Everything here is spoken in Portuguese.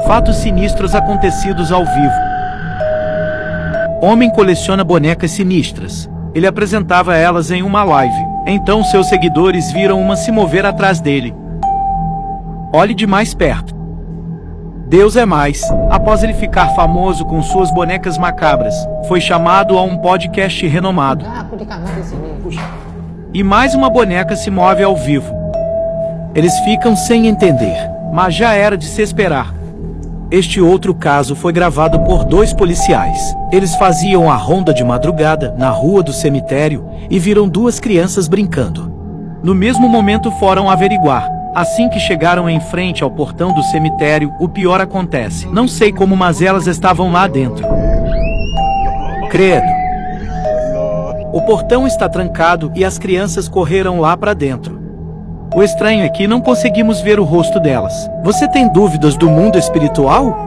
Fatos sinistros acontecidos ao vivo. Homem coleciona bonecas sinistras. Ele apresentava elas em uma live. Então seus seguidores viram uma se mover atrás dele. Olhe de mais perto. Deus é mais. Após ele ficar famoso com suas bonecas macabras, foi chamado a um podcast renomado. E mais uma boneca se move ao vivo. Eles ficam sem entender, mas já era de se esperar. Este outro caso foi gravado por 2 policiais. Eles faziam a ronda de madrugada na rua do cemitério e viram 2 crianças brincando. No mesmo momento foram averiguar. Assim que chegaram em frente ao portão do cemitério, o pior acontece. Não sei como, mas elas estavam lá dentro. Credo. O portão está trancado e as crianças correram lá para dentro. O estranho é que não conseguimos ver o rosto delas. Você tem dúvidas do mundo espiritual?